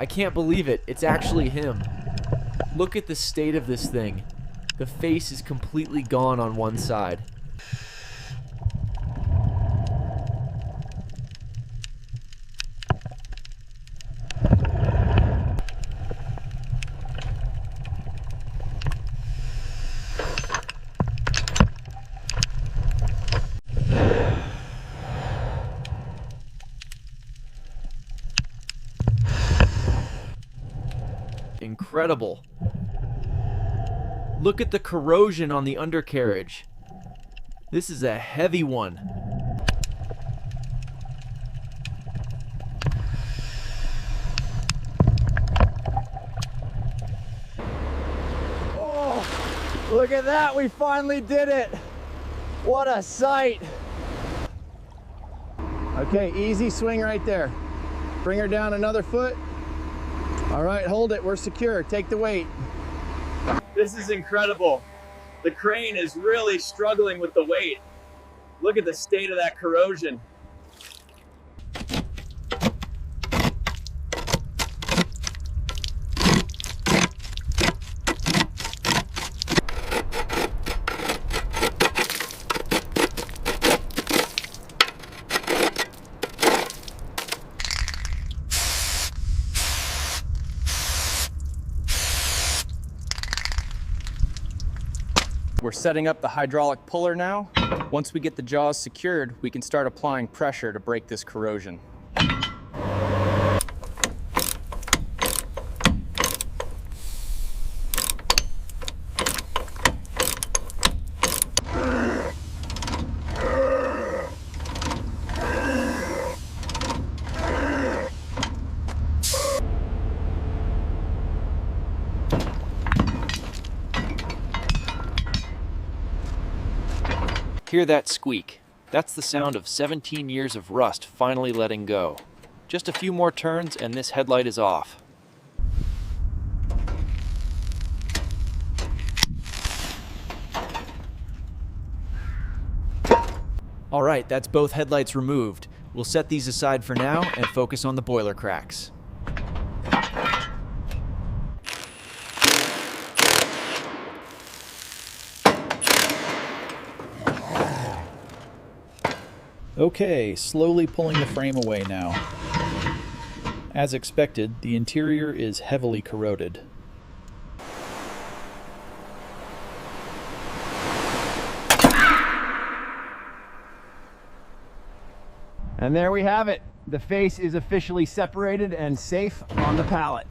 I can't believe it. It's actually him. Look at the state of this thing. The face is completely gone on one side. Incredible. Look at the corrosion on the undercarriage. This is a heavy one. Oh, look at that, we finally did it. What a sight. Okay, easy swing right there. Bring her down another foot. All right, hold it, we're secure. Take the weight. This is incredible. The crane is really struggling with the weight. Look at the state of that corrosion. We're setting up the hydraulic puller now. Once we get the jaws secured, we can start applying pressure to break this corrosion. Hear that squeak? That's the sound of 17 years of rust finally letting go. Just a few more turns and this headlight is off. All right, that's both headlights removed. We'll set these aside for now and focus on the boiler cracks. Okay, slowly pulling the frame away now. As expected, the interior is heavily corroded. And there we have it. The face is officially separated and safe on the pallet.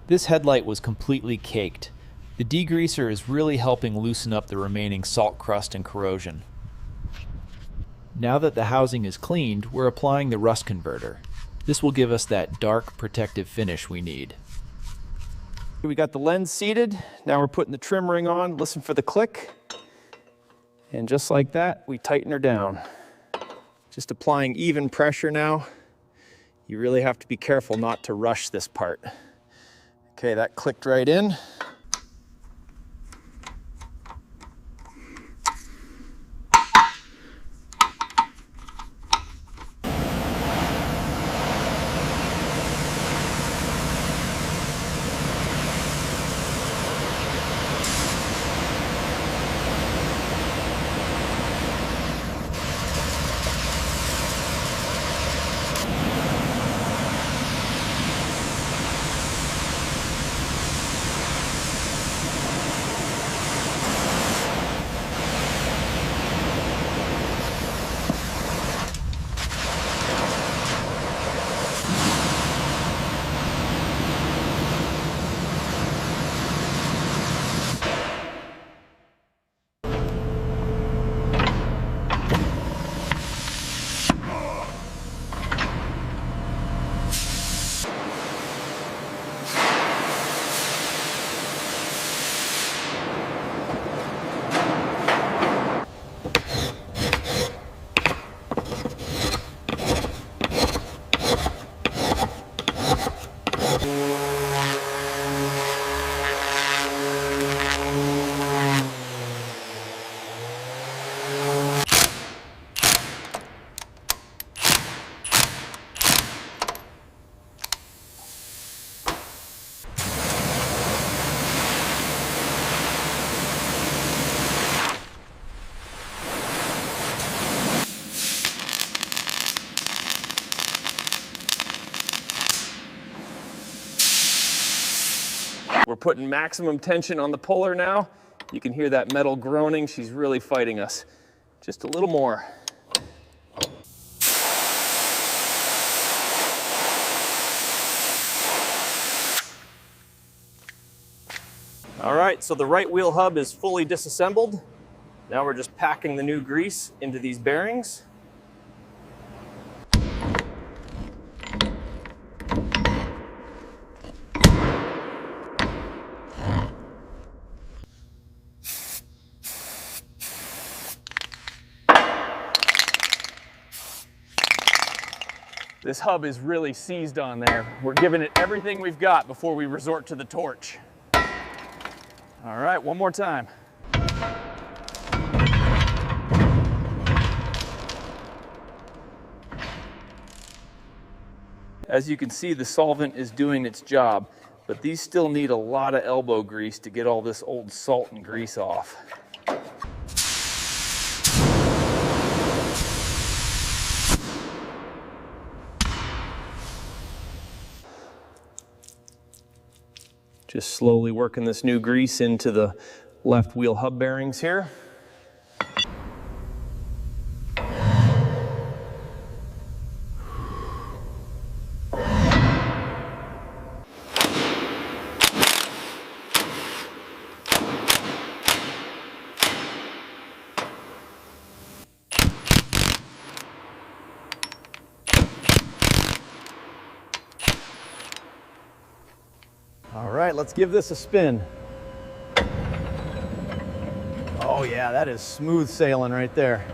This headlight was completely caked. The degreaser is really helping loosen up the remaining salt crust and corrosion. Now that the housing is cleaned, we're applying the rust converter. This will give us that dark, protective finish we need. We got the lens seated. Now we're putting the trim ring on. Listen for the click. And just like that, we tighten her down. Just applying even pressure now. You really have to be careful not to rush this part. Okay, that clicked right in. We're putting maximum tension on the puller now. You can hear that metal groaning. She's really fighting us. Just a little more. All right, so the right wheel hub is fully disassembled. Now we're just packing the new grease into these bearings. This hub is really seized on there. We're giving it everything we've got before we resort to the torch. All right, one more time. As you can see, the solvent is doing its job, but these still need a lot of elbow grease to get all this old salt and grease off. Just slowly working this new grease into the left wheel hub bearings here. All right, let's give this a spin. Oh yeah, that is smooth sailing right there.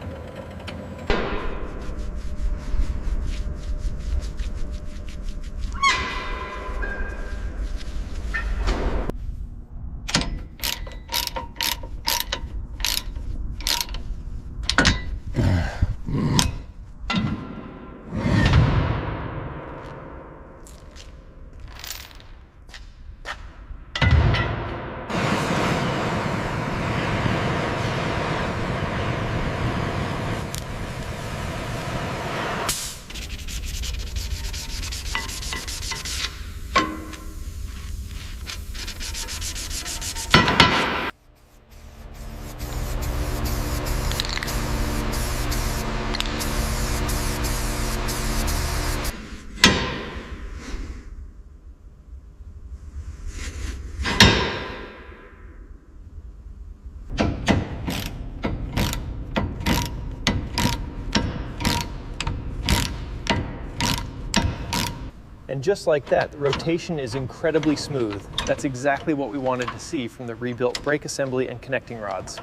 And just like that, the rotation is incredibly smooth. That's exactly what we wanted to see from the rebuilt brake assembly and connecting rods.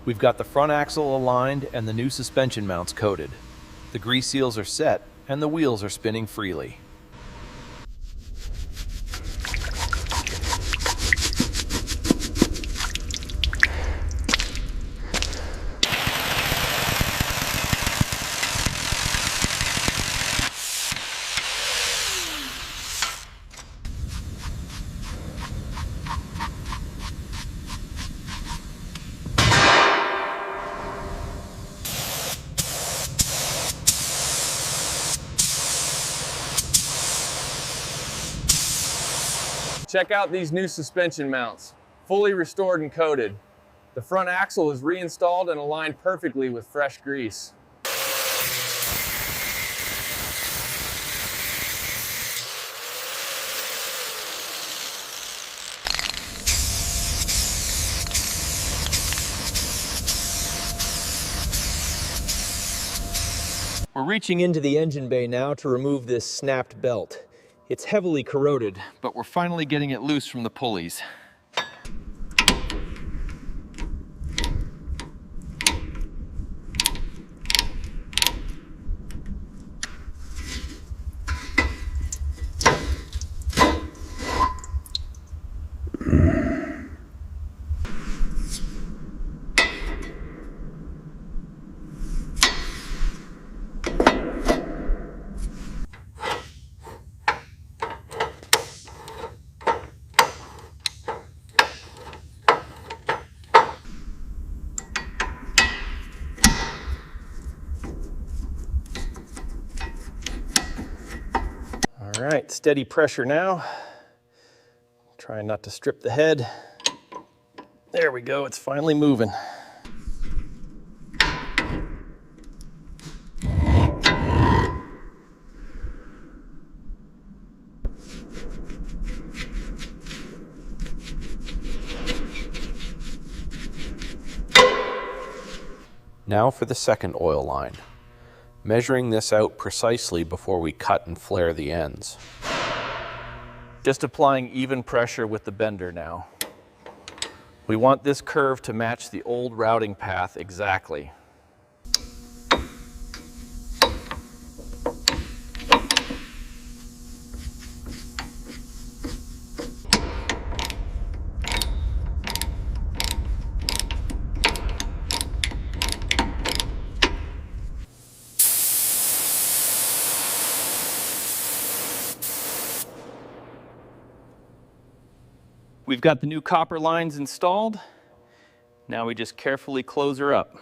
We've got the front axle aligned and the new suspension mounts coated. The grease seals are set and the wheels are spinning freely. Check out these new suspension mounts, fully restored and coated. The front axle is reinstalled and aligned perfectly with fresh grease. We're reaching into the engine bay now to remove this snapped belt. It's heavily corroded, but we're finally getting it loose from the pulleys. All right, steady pressure now. Trying not to strip the head. There we go, it's finally moving. Now for the second oil line. Measuring this out precisely before we cut and flare the ends. Just applying even pressure with the bender now. We want this curve to match the old routing path exactly. We've got the new copper lines installed. Now we just carefully close her up.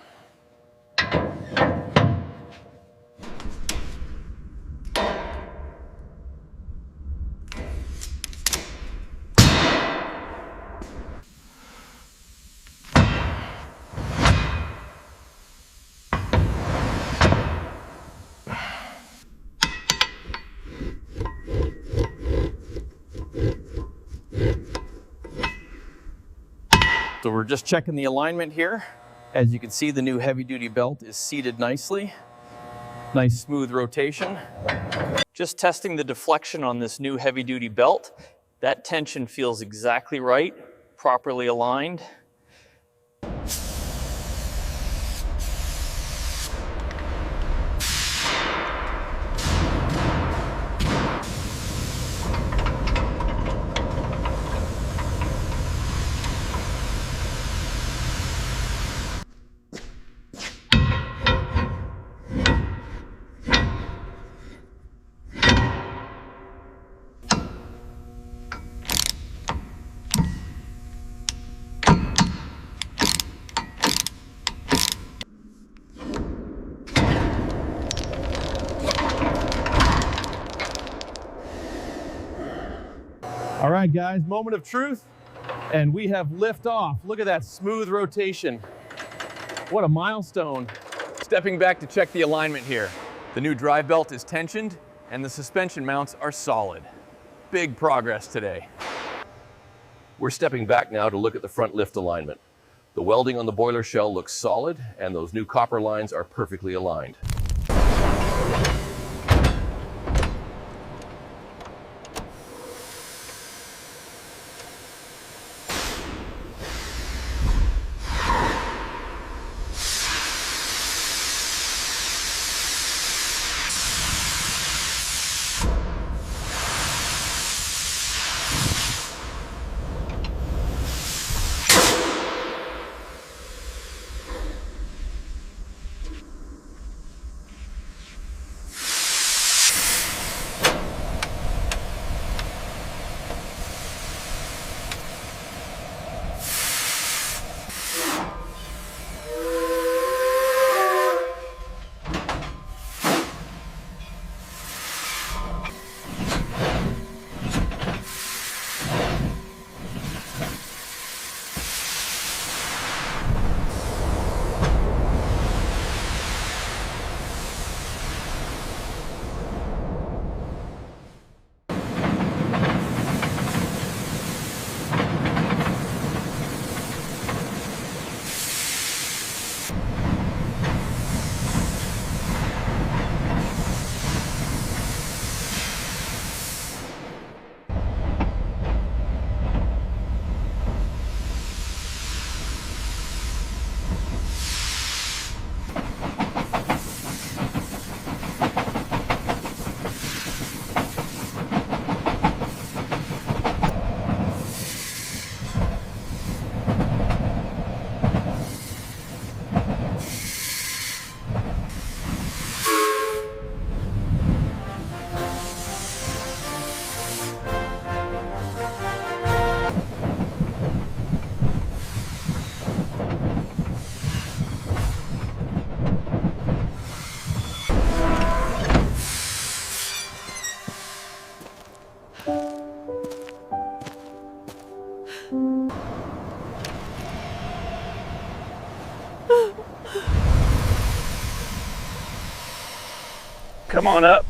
So we're just checking the alignment here. As you can see, the new heavy-duty belt is seated nicely. Nice smooth rotation. Just testing the deflection on this new heavy-duty belt. That tension feels exactly right, properly aligned. All right, guys, moment of truth, and we have lift off. Look at that smooth rotation. What a milestone. Stepping back to check the alignment here. The new drive belt is tensioned, and the suspension mounts are solid. Big progress today. We're stepping back now to look at the front lift alignment. The welding on the boiler shell looks solid, and those new copper lines are perfectly aligned. Come on up.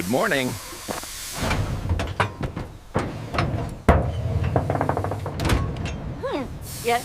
Good morning. Yeah.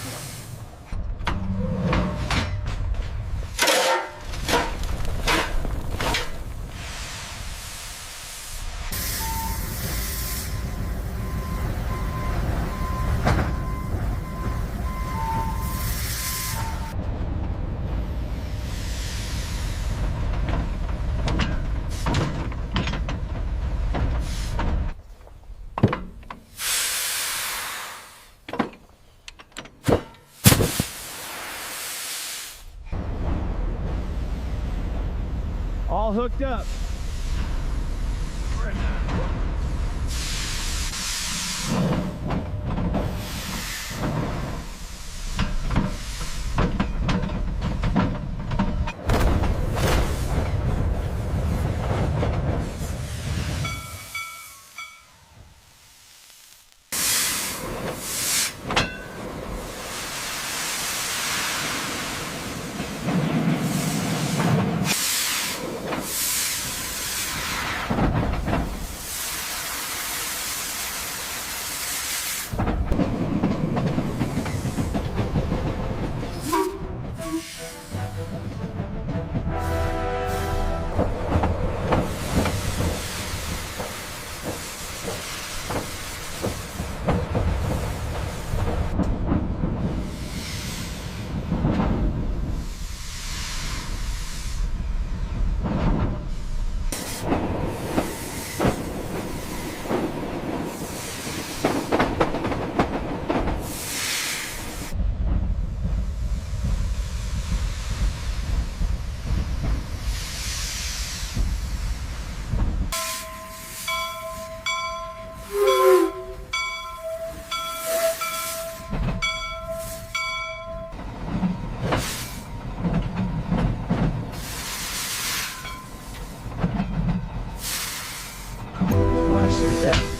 All hooked up. appreciated it.